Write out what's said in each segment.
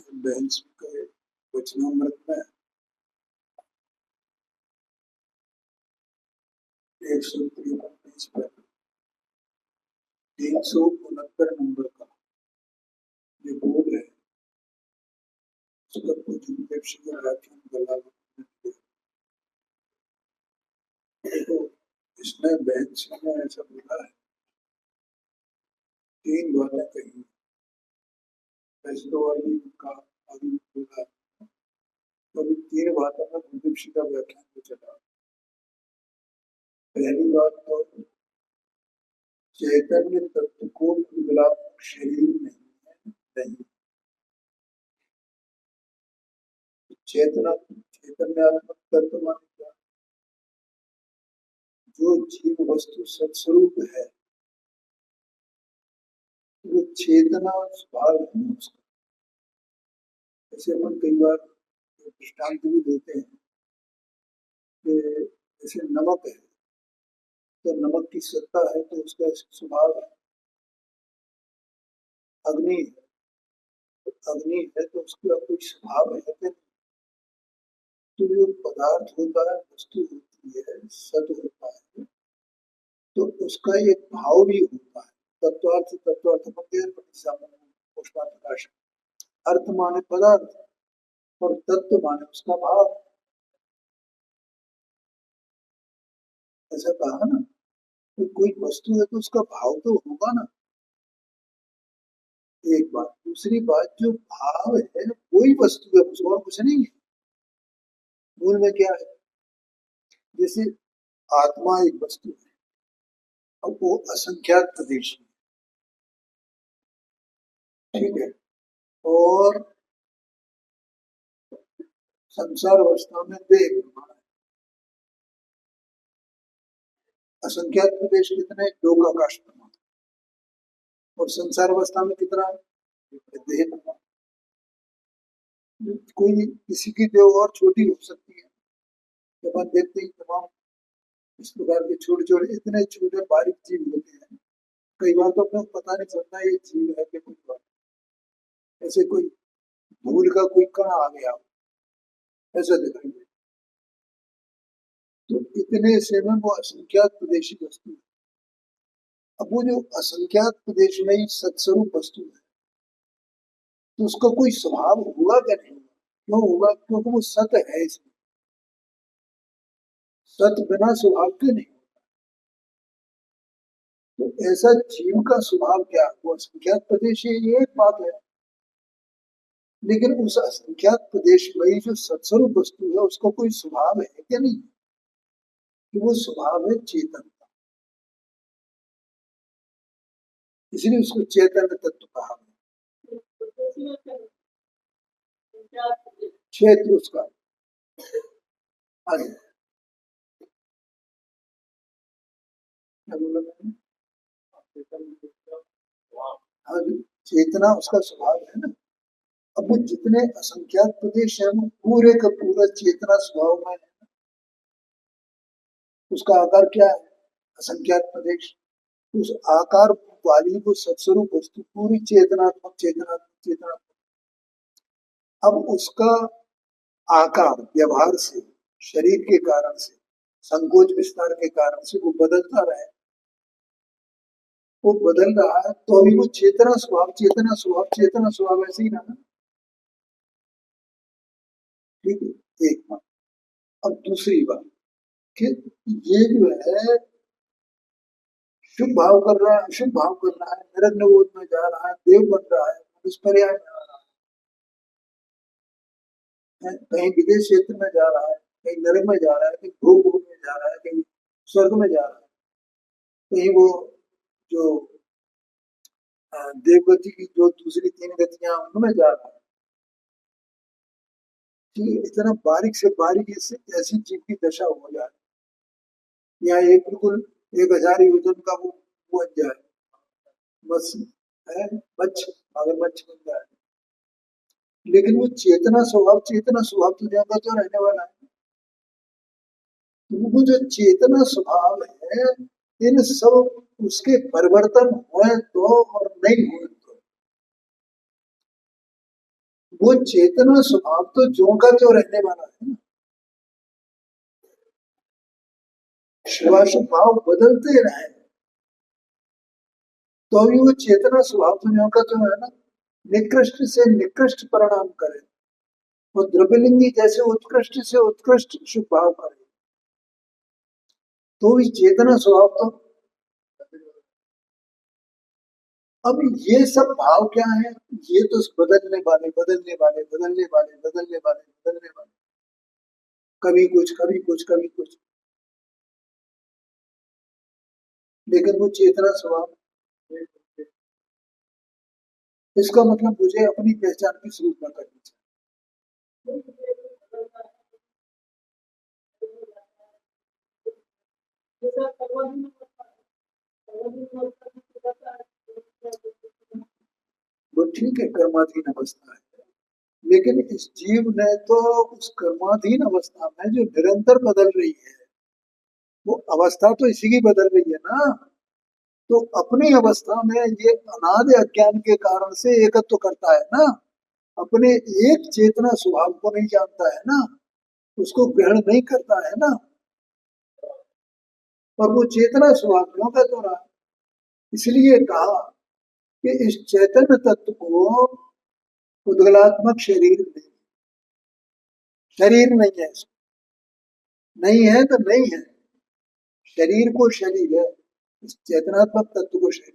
बहन के वचनामृत में 153 पेज पर 369 नंबर का ये बोल है, उसका व्याख्यान देखो, इसमें बहन सिंह ने ऐसा बोला है, 3 बातें कही, वाली का आदि बोला, तो अभी 3 बातों में गुरुदेव श्री का व्याख्यान भी चला। पहली बात तो चैतन्य तत्व को विकलात्मक शरीर नहीं है, नहीं चैतन्यात्मक तत्व माने क्या? जो जीव वस्तु सत्स्वरूप है, वो चेतना स्वभाव है उसका। जैसे हम कई बार दृष्टांत भी देते हैं कि जैसे नमक है, तो नमक की सत्ता है तो उसका स्वभाव है। अग्नि है, तो अग्नि है तो उसका कोई स्वभाव है कि तो जो पदार्थ होता है, वस्तु होती है, सत होता है, तो उसका एक भाव भी होता है। तत्वार्थ प्रकाश, अर्थ माने पदार्थ और तत्व माने उसका भाव। ऐसा कहा ना, तो कोई वस्तु है तो उसका भाव तो होगा ना, एक बात। दूसरी बात, जो भाव है वही वस्तु है, उसको और कुछ नहीं है। मूल में क्या है? जैसे आत्मा एक वस्तु है, अब वो असंख्यात प्रदेश है, ठीक है, और संसार अवस्था में देह निर्माण है। असंख्यात प्रदेश कितने? लोक आकाश प्रमाण, और संसार अवस्था में कितना? देह निर्माण। कोई किसी की देह और छोटी हो सकती है, जब हम देखते ही तमाम इस प्रकार के छोटे छोटे इतने छोटे बारीक जीव होते हैं, कई बार तो अपने पता नहीं चलता ये जीव है कि कोई बात। ऐसे कोई धूल का कोई कण आ गया, ऐसा दिखाई दे, तो इतने से में वो असंख्यात प्रदेशी वस्तु है। अब वो जो असंख्यात प्रदेश में ही सत्स्वरूप वस्तु है, तो उसका कोई स्वभाव होगा क्या? नहीं होगा। क्यों होगा? क्योंकि वो सत है। इसमें सत बिना स्वभाव के नहीं। तो ऐसा जीव का स्वभाव क्या? वो असंख्यात प्रदेश, ये एक बात है, लेकिन उस असंख्यात प्रदेश में जो सत्स्वरूप वस्तु है उसका कोई स्वभाव है क्या? नहीं, कि वो स्वभाव है चेतन का, इसलिए उसको चैतन्य तत्व कहा। क्षेत्र उसका, हाँ जी, हाँ जी, चेतना उसका स्वभाव है ना। अब वो जितने असंख्यात प्रदेश है, वो पूरे का पूरा चेतना स्वभाव में है। उसका आकार क्या है? असंख्यात प्रदेश। उस आकार वाली वो सत्स्वरूप वस्तु पूरी चेतनात्मक चेतनात्मक चेतनात्मक। अब उसका आकार व्यवहार से, शरीर के कारण से, संकोच विस्तार के कारण से वो बदलता रहे, वो बदल रहा है, तो अभी वो चेतना स्वभाव चेतना स्वभाव चेतना स्वभाव ऐसे ही रहा। ठीक है, एक बात। अब दूसरी बात कि ये जो है शुभ भाव कर रहा है, अशुभ भाव कर रहा है, निरग्नबोध में जा रहा है, देव बन रहा है, दुष्पर्याय में आ रहा है, कहीं विदेश क्षेत्र में जा रहा है, कहीं नरक में जा रहा है, कहीं भूख में जा रहा है, कहीं स्वर्ग में जा रहा है, कहीं वो जो देवगति की जो दूसरी 3 गतियां उनमें जा रहा है। कि इतना बारीक से बारीक ऐसी जीव की दशा हो जाए, या एक बिल्कुल 1000 योजन का वो बन जाए, बस है मगरमच्छ बन जाए। लेकिन वो चेतना स्वभाव तो ज्यादा तो रहने वाला है। तो वो जो चेतना स्वभाव है, इन सब उसके परिवर्तन हुए तो और नहीं हुए तो, वो चेतना स्वभाव तो ज्यों का त्यों रहने वाला है ना। शुभाशुभ भाव बदलते रहे तो भी वो चेतना स्वभाव तो ज्यों का त्यों है ना। निकृष्ट से निकृष्ट परिणाम करे, वो द्रव्यलिंगी जैसे उत्कृष्ट से उत्कृष्ट शुभ भाव करे, तो भी चेतना स्वभाव तो। अब ये सब भाव क्या है? ये तो बदलने वाले बदलने वाले बदलने वाले बदलने वाले बदलने वाले, कभी कुछ कभी कुछ कभी कुछ, लेकिन वो चेतना स्वभाव। इसका मतलब मुझे अपनी पहचान की सूचना करनी चाहिए। वो ठीक है, कर्माधीन अवस्था है, लेकिन इस जीव ने तो उस कर्माधीन अवस्था में जो निरंतर बदल रही है, वो अवस्था तो इसी की बदल रही है ना। तो अपनी अवस्था में ये अनादि अज्ञान के कारण से एकत्व करता है ना, अपने एक चेतना स्वभाव को नहीं जानता है ना, उसको ग्रहण नहीं करता है ना। और वो चेतना स्वभाव क्यों का तो रहा, इसलिए कहा कि इस चैतन्य तत्व को उद्गलात्मक शरीर नहीं, शरीर नहीं है इसको, नहीं है तो नहीं है, शरीर को शरीर है, इस चेतनात्मक तत्व को शरीर।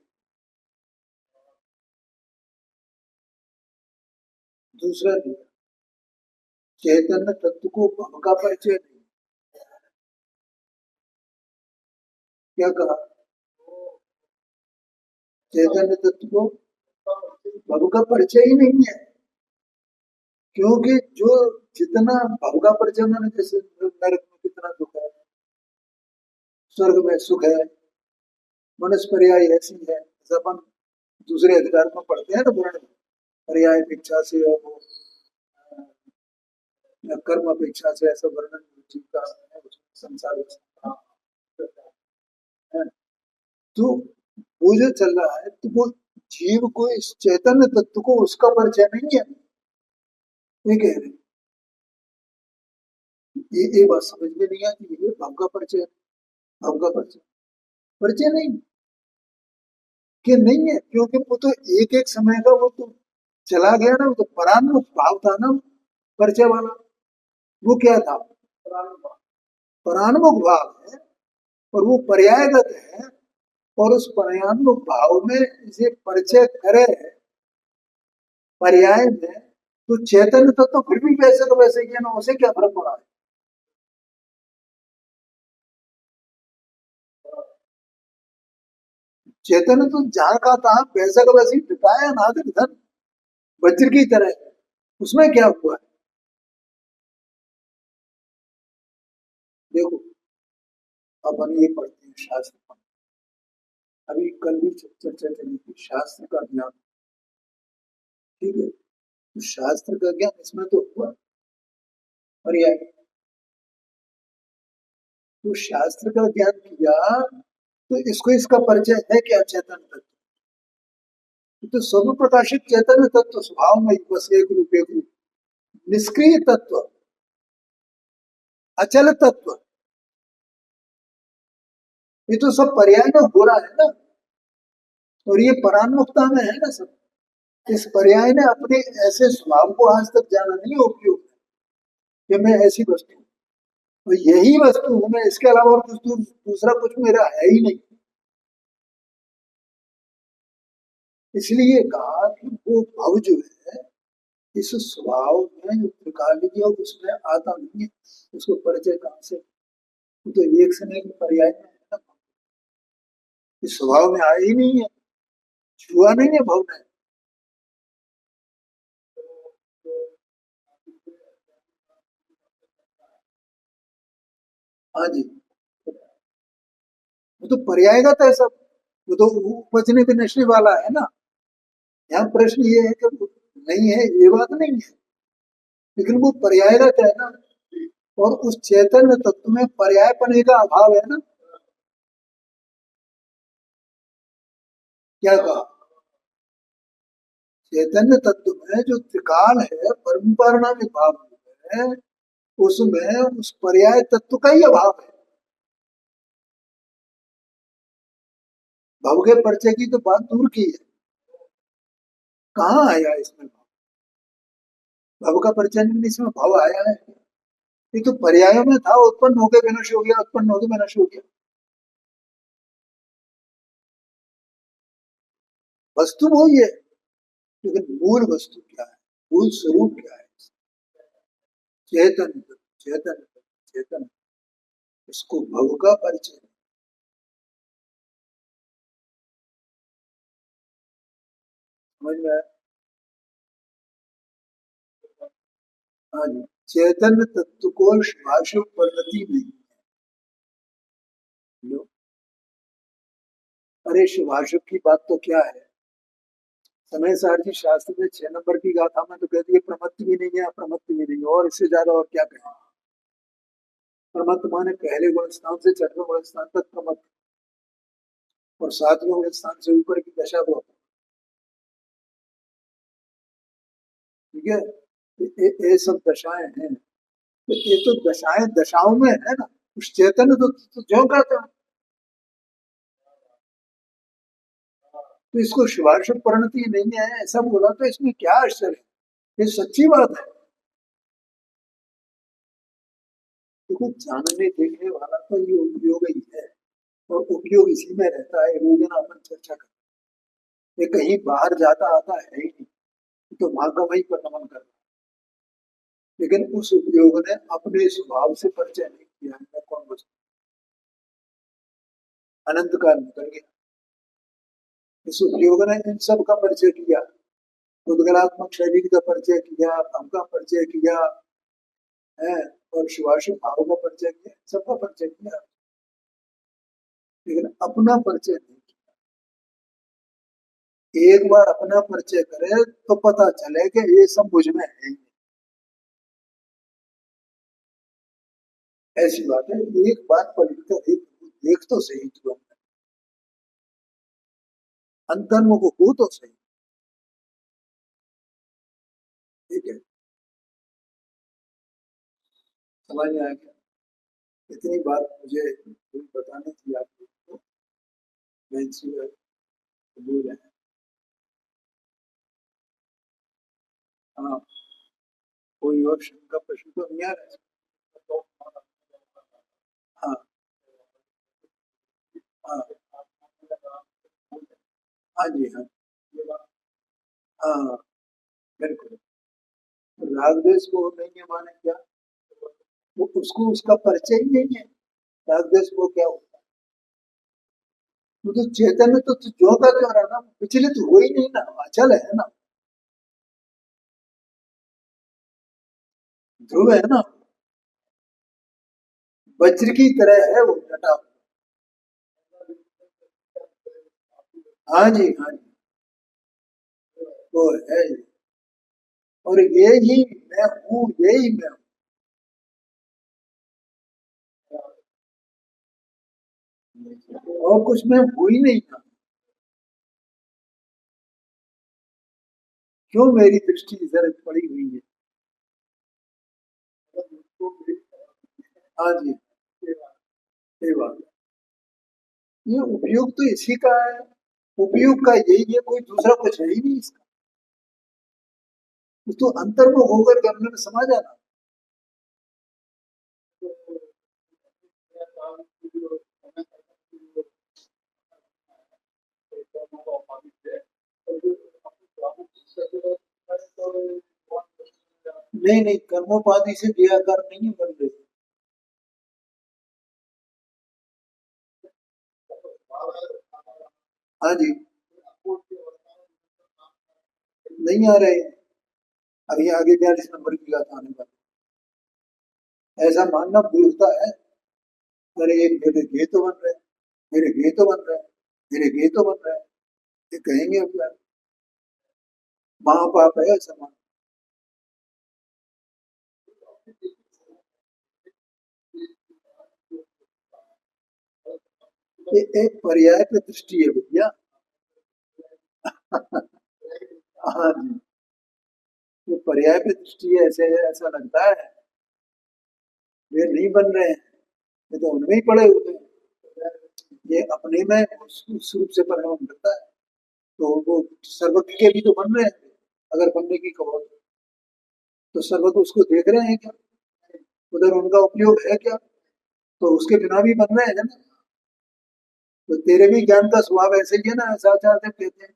दूसरा दिया, चैतन्य तत्व को भव का परिचय नहीं। क्या कहा? चैतन्य तत्व को भव का परिचय ही नहीं है, क्योंकि जो जितना भव का परिचय, मैंने जैसे नरक में कितना दुख है, स्वर्ग में सुख है, मनुष्य पर्याय ऐसी है, जैसे अपन दूसरे अधिकार में पढ़ते हैं ना, वर्ण पर्याय अपेक्षा से और वो कर्म अपेक्षा से ऐसा वर्णन जीव का है, संसार है। तो वो जो चल रहा है, तो वो जीव को इस चैतन्य तत्व को उसका परिचय नहीं है, ये कह रहे। ये बात समझ में नहीं आती, ये भाव का परिचय, भाव का परिचय, परिचय नहीं कि नहीं है, क्योंकि वो तो एक एक समय का वो तो चला गया ना, वो तो परान्मुख भाव था ना परिचय वाला। वो क्या था? परान्मुख भाव है, और वो पर्यायगत है, और उस पर्यान्मुख भाव में इसे परिचय करे पर्याय में, तो चैतन्य तो फिर भी वैसे तो वैसे किया ना, उसे क्या फर्क पड़ा है? चैतन्य तो जहां का था वैसा का वैसे ही टिकाया नादिर धन, वज्र की तरह, उसमें क्या हुआ है? देखो, अपन ये पढ़ते हैं शास्त्र, अभी कल भी चर्चा चली थी शास्त्र का ज्ञान, ठीक है, तो शास्त्र का ज्ञान इसमें तो हुआ पर्याय, तो शास्त्र का ज्ञान किया, तो इसको इसका परिचय है क्या? चैतन्य तत्व, तो सर्व प्रकाशित चैतन्य तत्व स्वभाव में ही बस एक रूप, एक रूप, निष्क्रिय तत्व, अचल तत्व, ये तो सब पर्याय में हो रहा है ना, और ये परान्मुखता में है ना सब। इस पर्याय ने अपने ऐसे स्वभाव को आज तक जाना नहीं है उपयोग में, कि मैं ऐसी वस्तु हूँ, तो यही वस्तु हूँ मैं, इसके अलावा और कुछ दूसरा कुछ मेरा है ही नहीं। इसलिए कहा कि वो भव जो है, इस स्वभाव में जो त्रिकाली है उसमें आता नहीं है, उसको परिचय कहां से? वो तो एक समय के पर्याय में है ना, इस स्वभाव में आया ही नहीं है, छुआ नहीं है भव ने। हाँ जी, वो तो पर्यायगत है सब, वो तो उपजने विनशने वाला है ना। यहाँ प्रश्न ये है कि नहीं है ये बात नहीं है, लेकिन वो पर्यायगत है ना, और उस चैतन्य तत्व में पर्यायपने का अभाव है ना। क्या कहा? चैतन्य तत्व में जो त्रिकाल है, परम्परा में भाव है, उसमें उस पर्याय तत्व का ही अभाव है। भव के परिचय की तो बात दूर की है, कहाँ आया इसमें भाव? भव का परिचय नहीं, इसमें भाव आया है? ये तो पर्यायों में था, उत्पन्न हो गया विनष्ट हो गया, उत्पन्न हो गया विनष्ट हो गया। वस्तु वो ही है, लेकिन मूल वस्तु क्या है, मूल स्वरूप क्या है? चेतन, चेतन, चेतन, इसको भव का परिचय। समझ में आया? हाँ जी, चैतन्य तत्व को शुभाशुभ परिणति नहीं है। अरे शुभाशुभ की बात तो क्या है, समय सार जी शास्त्र में 6 नंबर की गाथा में तो कहती है प्रमत्त भी नहीं है, अप्रमत्त भी नहीं है, और इससे ज्यादा और क्या कहें? प्रमत्त माने पहले गुण स्थान से 6वें गुण स्थान तक प्रमत्त, और 7वें गुण स्थान से ऊपर की दशा को। ठीक है, ये सब दशाएं हैं, तो ये तो दशाएं दशाओं में है ना, उस चैतन्य तो जो कहते हैं, तो इसको शुभाशुभ परिणति नहीं है ऐसा बोला, तो इसमें क्या आश्चर्य है? ये सच्ची बात है। देखो, जानने देखने वाला तो ये उपयोग ही है, और उपयोग इसी में रहता है, रोजाना अपन चर्चा करते हैं। ये कहीं बाहर जाता आता है ही नहीं, तो वहां का वही पर नमन कर रहा है। लेकिन उस उपयोग ने अपने स्वभाव से परिचय नहीं किया है, मैं कौन बचा? अनंत काल निकल गया, इस उपयोग ने इन सब का परिचय किया, उद्गलात्मक शैली का परिचय किया, भव का परिचय किया है, और शिवाशिव भाव का परिचय किया, सबका परिचय किया, लेकिन अपना परिचय नहीं किया। एक बार अपना परिचय करे तो पता चले कि ये सब मुझ में है ही। ऐसी बात है, एक बार पढ़कर देख तो सही तू, अंतर्मुख हो तो सही। ठीक है, समझ में आ गया? इतनी बात मुझे बतानी थी आप लोगों को, मैं इसी कबूल है। हाँ, कोई और शंका प्रश्न तो नहीं आ रहा है? हाँ, हाँ, हाँ जी, हाँ, हाँ, बिल्कुल। राग द्वेष को नहीं है माने क्या? वो उसको उसका परिचय ही नहीं है, राग द्वेष को क्या होता है? वो तो चैतन्य तो जो का जो रहा ना, विचलित हो ही नहीं ना, अचल है ना, ध्रुव है ना, वज्र की तरह है वो डटा हुआ। हाँ जी, हाँ जी, वो है ये। और ये ही मैं हूँ, यही मैं हूँ, और कुछ मैं हूँ ही नहीं था। क्यों मेरी दृष्टि इधर पड़ी हुई है? हाँ जी, ये बात है। ये उपयोग तो इसी का है, उपयोग का यही है, कोई दूसरा कुछ है ही नहीं इसका। तो अंतर को होकर के अपने में समा जाना। नहीं नहीं, कर्मोपाधि से देहाकार नहीं बन रही। हाँ जी, नहीं आ रहे हैं। अभी आगे 42 नंबर की बात आने वाली। ऐसा मानना मूर्खता है। अरे एक मेरे ये तो बन रहे हैं, मेरे ये तो बन रहे हैं, मेरे ये तो बन रहे हैं, ये कहेंगे अपना महापाप है ऐसा मान। ये एक पर्याय पे दृष्टि है भैया। हाँ जी, जो पर्याय पे दृष्टि है, ऐसे ऐसा लगता है वे नहीं बन रहे हैं, ये तो उनमें ही पड़े हुए हैं। ये अपने में उस रूप से परिणाम करता है, तो वो सर्वज्ञ के भी तो बन रहे हैं, अगर बनने की कहो तो सर्वज्ञ उसको देख रहे हैं क्या, उधर उनका उपयोग है क्या, तो उसके बिना भी बन रहे हैं ना। तो तेरे भी ज्ञान का स्वभाव ऐसे ही है ना, ऐसा आचार्य कहते हैं।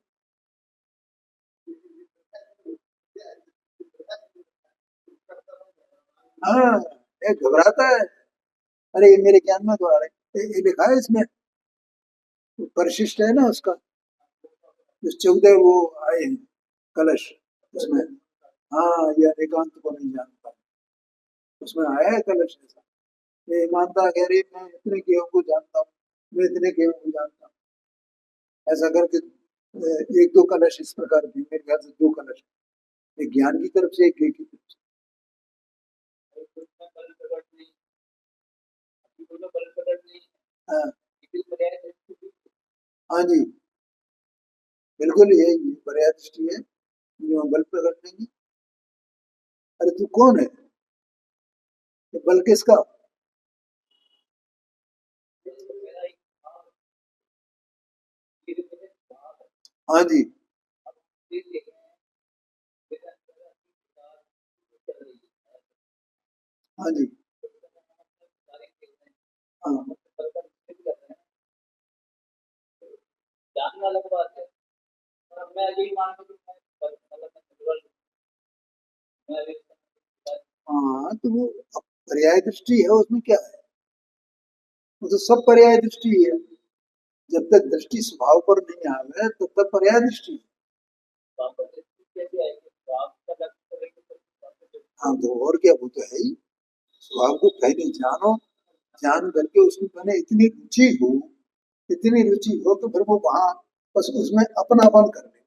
हाँ, ये घबराता है, अरे ये मेरे ज्ञान में तो आ रहे, ये लिखा है इसमें, परिशिष्ट है ना उसका, जो 14 वो आए हैं कलश उसमें। हाँ, ये एकांत को नहीं जानता, उसमें आया है कलश ऐसा। ये ईमानदार कह रही मैं इतने गेहूं को जानता हूँ, मैं इतने गेहूं को जानता हूँ, ऐसा करके एक दो कलश इस प्रकार की, मेरे ख्याल से दो कलश, एक ज्ञान की तरफ से, एक की तरफ से। हाँ, हाँ जी, बिल्कुल यही पर्याय दृष्टि है, जो बल प्रकट नहीं। अरे तू कौन है, ये बल किसका। हाँ जी, हाँ जी, हाँ, हाँ, तो वो पर्याय दृष्टि है, उसमें क्या है, वो तो सब पर्याय दृष्टि है। जब तक दृष्टि स्वभाव पर नहीं आवे तब तक पर्याय दृष्टि है। हाँ, तो और क्या, वो तो है ही, स्वभाव को पहले जानो, जान करके उसमें मैंने इतनी रुचि हो तो फिर वो वहां बस उसमें अपनापन कर ले,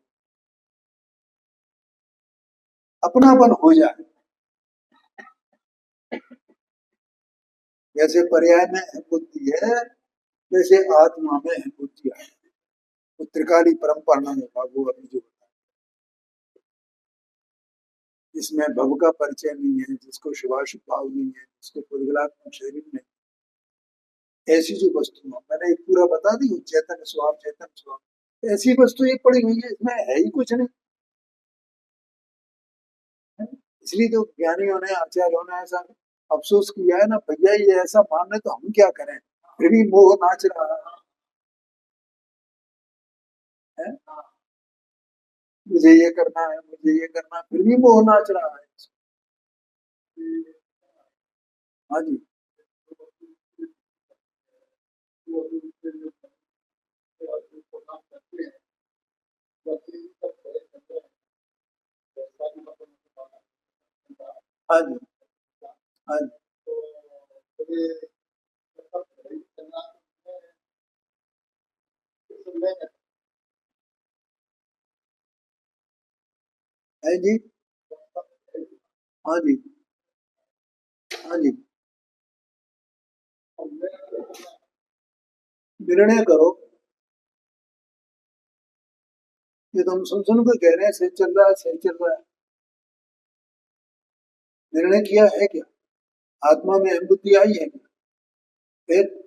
अपनापन हो जाए। जैसे पर्याय में है बुद्धि है, वैसे आत्मा में है बुद्धि है। वो त्रिकाली परंपरा में था वो अभी जो, जिसमें भव का परिचय नहीं है, जिसको शुभाशुभ भाव नहीं है, जिसको पुद्गलात्मक शरीर नहीं, ऐसी जो वस्तु है, मैंने एक पूरा बता दी, चैतन्य स्वभाव, चैतन्य स्वभाव, ऐसी वस्तु ये पड़ी हुई है, इसमें है ही कुछ नहीं है। इसलिए तो ज्ञानियों ने, आचार्यों ने ऐसा अफसोस किया है ना, भैया ये ऐसा मान रहे तो हम क्या करें, फिर भी मोह नाच रहा है, मुझे ये करना है, मुझे ये करना है, फिर भी मोह नाच रहा है। हाँ जी, हाँ जी, हाँ जी, है जी, हाँ जी, हाँ जी, निर्णय करो। ये तो हम सुन के कह रहे हैं सही चल रहा है, सही चल रहा है, निर्णय किया है क्या, आत्मा में अहम आई है क्या? फिर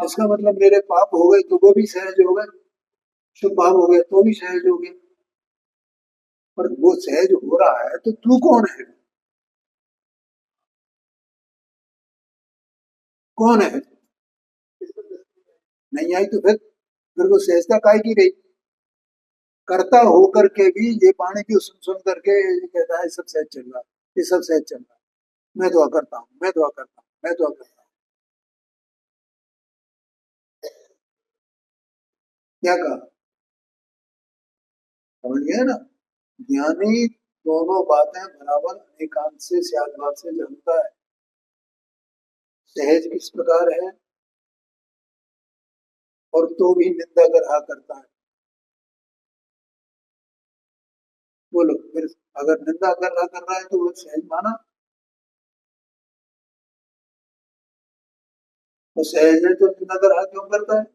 इसका मतलब मेरे पाप हो गए तो वो भी सहज हो गए, शुभ भाव हो गए तो भी सहज हो गए, पर वो सहज हो रहा है तो तू कौन है, कौन है, नहीं आई तो फिर वो सहजता काय की रही, करता होकर के भी ये पानी की सुन करके ये कहता है सब सहज चल रहा है, ये सब सहज चल रहा है, मैं दुआ करता हूँ, मैं दुआ करता हूँ, मैं दुआ करता हूँ, क्या कहा, समझ गया ना। ज्ञानी दोनों बातें बराबर एकांत से सियाद भाव से जानता है, सहज किस प्रकार है, और तो भी निंदा कर रहा करता है। बोलो फिर, अगर निंदा कर रहा है तो वो सहज माना, तो सहज है तो निंदा कर रहा क्यों करता है।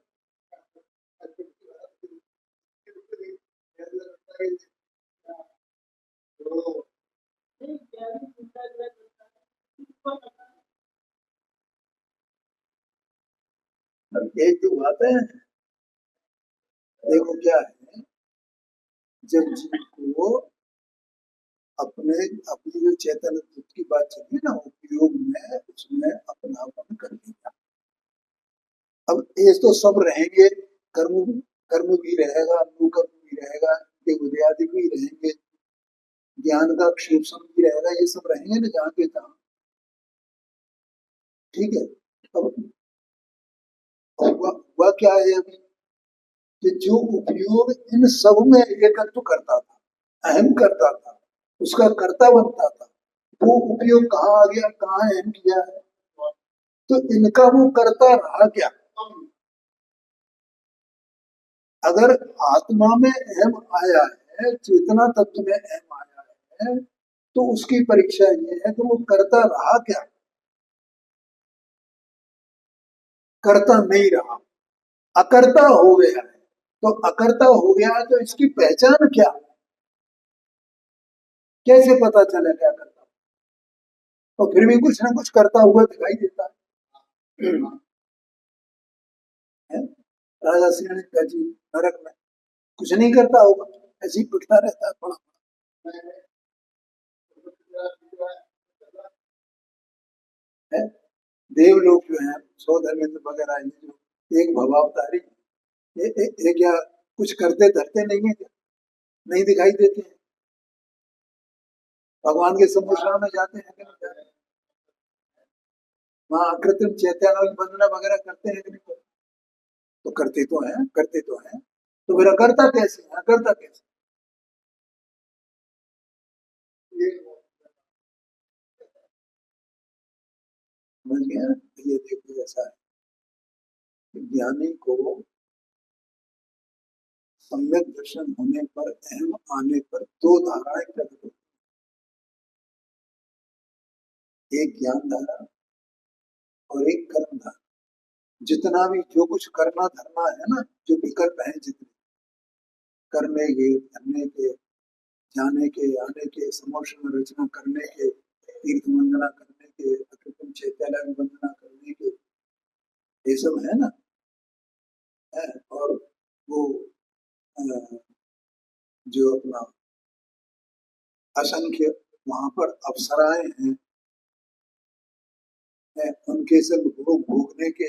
ये जो बात है, देखो क्या है, जब जीव को अपने अपनी जो चेतन तत्व की बात चली ना, उपयोग में उसमें अपनापन कर लिया। अब ये तो सब रहेंगे, कर्म कर्म भी रहेगा, अनुकर्म भी रहेगा, उदयादि भी रहेंगे, ज्ञान का क्षेपण भी रहेगा, ये सब रहेंगे ना जहाँ के तहाँ। ठीक है। अब वह क्या है अभी, कि जो उपयोग इन सब में एकत्व करता था, अहम करता था, उसका कर्ता बनता था, वो उपयोग कहाँ आ गया, कहाँ अहम किया है, तो इनका वो कर्ता रहा क्या। अगर आत्मा में अहम आया है, चेतना तत्व में अहम आया है, तो उसकी परीक्षा ये है कि वो कर्ता रहा क्या, कर्ता नहीं रहा, अकर्ता हो गया है। तो अकर्ता हो गया है, तो इसकी पहचान क्या, कैसे पता चले क्या करता, तो फिर भी कुछ ना कुछ करता हुआ दिखाई देता है। राजा सिंह का जी नरक में कुछ नहीं करता होगा, ऐसे ही पिटता रहता है पड़ा है। देवलोक जो है, सौ धर्मेंद्र वगैरह, ये जो एक भवावतारी, ये क्या कुछ करते धरते नहीं है क्या, नहीं दिखाई देते हैं, भगवान के सम्मुख में जाते हैं कि नहीं जाते हैं? वहाँ कृत्रिम चैत्यालय वंदना वगैरह करते हैं कि नहीं करते? तो करते तो हैं, करते तो हैं, तो फिर अकर्ता कैसे, अकर्ता कैसे। ये समझ गया। ये देखो ऐसा है, ज्ञानी को सम्यक दर्शन होने पर, अहम आने पर दो धाराएं प्रकट होती, एक ज्ञान धारा और एक कर्म धारा। जितना भी जो कुछ करना धरना है ना, जो विकल्प है जितने, करने के, धरने के, जाने के, आने के, समोषण रचना करने के, तीर्थ वंदना करने के, अकृत्रिम चैत्यालय वंदना करने के, ये सब है ना, है। और वो अ, जो अपना असंख्य वहां पर अप्सराएं हैं, उनके सब भोग भोगने के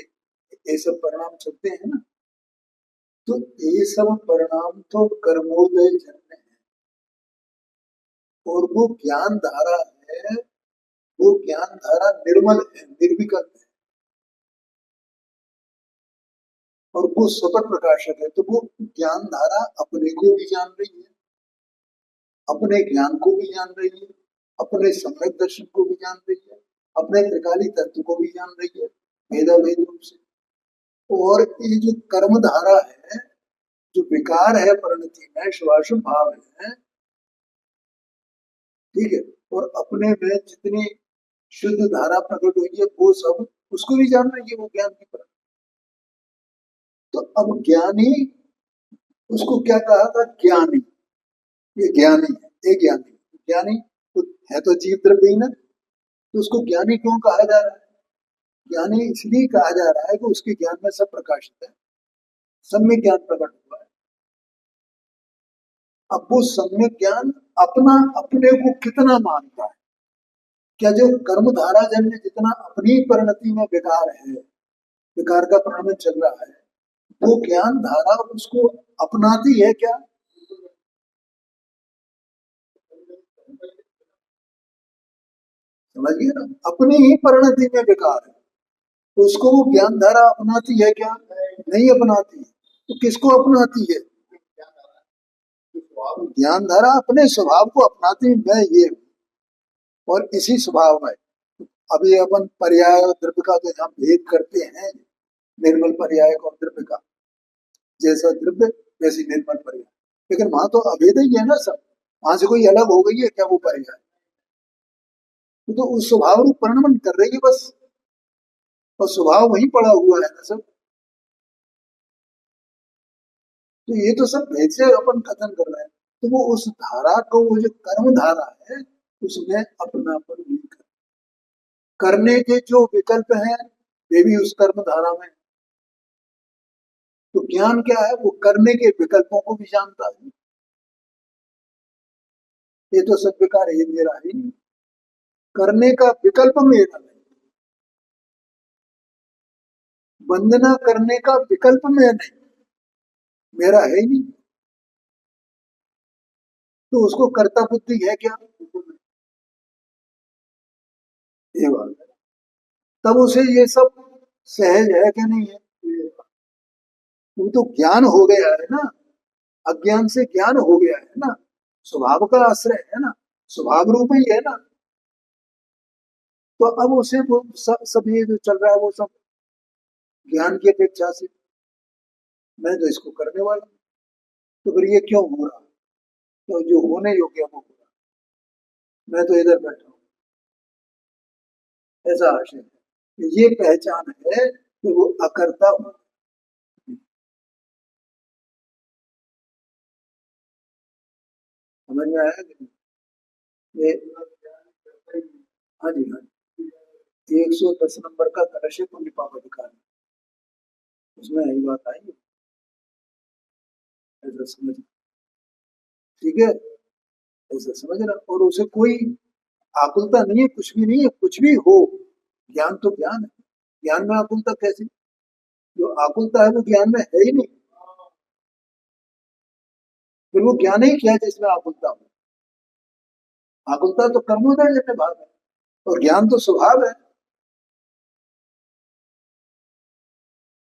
ये सब परिणाम चलते हैं ना, तो ये सब परिणाम तो कर्मोदय जन्य है, और वो ज्ञान धारा है, वो ज्ञान धारा निर्मल है, निर्विकल्प है, और वो स्वतः प्रकाशक है। तो वो ज्ञान धारा अपने को भी जान रही है, अपने ज्ञान को भी जान रही है, अपने सम्यक दर्शन को भी जान रही है, अपने त्रिकाली तत्व को भी जान रही है भेदा भेद रूप से। और ये जो कर्म धारा है, जो विकार है परिणति में, शुभाशुभ भाव है, ठीक है, और अपने में जितनी शुद्ध धारा प्रकट हुई है, वो सब उसको भी जान रही है, वो ज्ञान की परंपरा। तो अब ज्ञानी, उसको क्या कहा था, ज्ञानी, ये ज्ञानी है, ये ज्ञानी, ज्ञानी तो है, तो जीव द्रव्य ही ना, तो उसको ज्ञानी क्यों कहा जा रहा है, ज्ञानी इसलिए कहा जा रहा है कि उसके ज्ञान में सब प्रकाशित है, सम्यक ज्ञान प्रकट हुआ है। अब वो सम्यक ज्ञान अपना अपने को कितना मानता है, क्या जो कर्म धारा जन्य जितना अपनी परिणति में विकार है, विकार का परिणाम चल रहा है, वो ज्ञान धारा उसको अपनाती है क्या, समझिए ना, अपनी ही परिणति में विकार है, उसको वो ज्ञान धारा अपनाती है क्या, नहीं अपनाती। तो किसको अपनाती है, ज्ञान धारा अपने स्वभाव को अपनाती, मैं ये हूँ, और इसी स्वभाव में अभी अपन पर्याय और द्रव्य का तो यहाँ भेद करते हैं, निर्मल पर्याय और द्रव्य का, जैसा द्रव्य वैसी निर्मल पर्याय, लेकिन वहां तो अभेद ही है ना सब, वहां से कोई अलग हो गई है क्या वो पर्याय, तो उस स्वभाव रूप परिणमन कर रही है बस, और स्वभाव वही पड़ा हुआ है ना सब। तो ये तो सब भेद से अपन कथन कर रहे हैं, तो वो उस धारा को, वो जो कर्म धारा है, उसमें अपनापन नहीं कर, करने के जो विकल्प हैं वे भी उस कर्म धारा में, तो ज्ञान क्या है? वो करने के विकल्पों को भी जानता है। ये तो सब बेकार है, ये मेरा है ही नहीं। करने का विकल्प मेरा नहीं, वंदना करने का विकल्प में नहीं, मेरा है ही नहीं। तो उसको कर्ता बुद्धि है क्या? ये बात है। तब उसे ये सब सहज है कि नहीं है? वो तो ज्ञान हो गया है ना, अज्ञान से ज्ञान हो गया है ना, स्वभाव का आश्रय है ना, स्वभाव रूप ही है ना। तो अब उसे वो सब ये जो चल रहा है वो सब ज्ञान की अपेक्षा से, मैं तो इसको करने वाला हूं। तो फिर ये क्यों हो रहा? तो जो होने योग्य है वो हो रहा, मैं तो इधर बैठा हूँ। ऐसा आशय है, ये पहचान है कि वो अकर्ता हूँ। समझ में आया कि नहीं? ये हाँ जी, हाँ जी, 110 नंबर का कलश है पुण्य पाप अधिकार, उसमें यही बात आई है। ऐसा समझ, ठीक है, ऐसा समझ रहा, और उसे कोई आकुलता नहीं है, कुछ भी नहीं है, कुछ भी हो, ज्ञान तो ज्ञान है। ज्ञान में आकुलता कैसे? जो आकुलता है वो ज्ञान में है ही नहीं, फिर वो ज्ञान ही क्या है जिसमें आकुलता हो? आकुलता तो कर्मोदय जैसे भाव है, और ज्ञान तो स्वभाव है।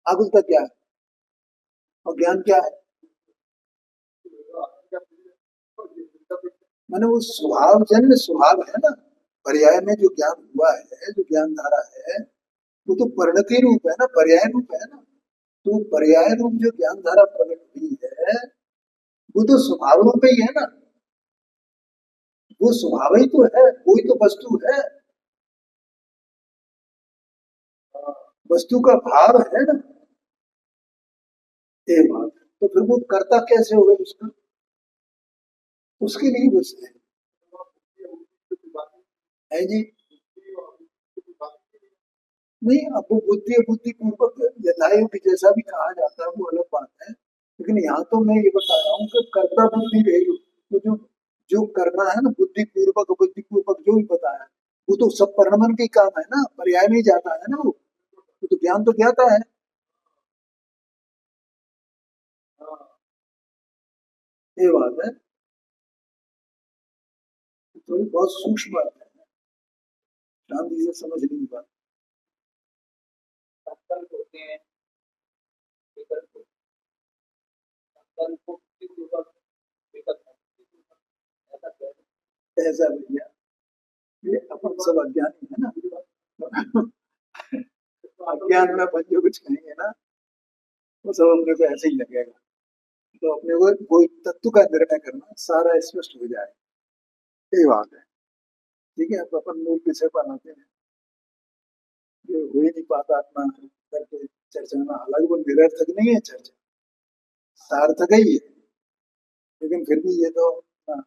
आकुलता क्या है और ज्ञान क्या है? माने वो स्वभाव जन्य स्वभाव है ना। पर्याय में जो ज्ञान हुआ है, जो ज्ञान धारा है, वो तो परिणति रूप है ना, पर्याय रूप है ना। तो पर्याय रूप जो ज्ञान धारा प्रकट हुई है, वो तो स्वभाव रूप ही है ना। वो स्वभाव ही तो है, वही तो वस्तु है, वस्तु का भाव है ना। ये बात है। तो फिर वो कर्ता कैसे हो गए उसका? उसके लिए बस है जी। नहीं, अब वो बुद्धि बुद्धि पूर्वक यथायुग जैसा भी कहा जाता है वो अलग बात है, लेकिन यहाँ तो मैं ये बता रहा हूँ कि कर्ता बुद्धि रही, वो जो जो करना है ना, बुद्धि पूर्वक जो भी बताया, वो तो सब परिणमन के काम है ना, पर्याय में ही जाता है ना वो तो ज्ञान तो ज्ञाता है। ये बात है, तो ये बहुत सूक्ष्म बात है, शांति से समझ नहीं बात। ऐसा भैया, ये अपन सब अज्ञानी है ना, अज्ञान में अपन जो कुछ कहेंगे ना, वो सब अपने को ऐसे ही लगेगा। तो अपने को कोई तत्व का निर्णय करना सारा स्पष्ट हो जाए, यही बात है। ठीक है, अब अपन मूल विषय पर आते हैं। ये हो ही नहीं पाता अपना करके चर्चा में, हालांकि वो निरर्थक नहीं है चर्चा, सार्थक ही है, लेकिन फिर भी ये तो हाँ,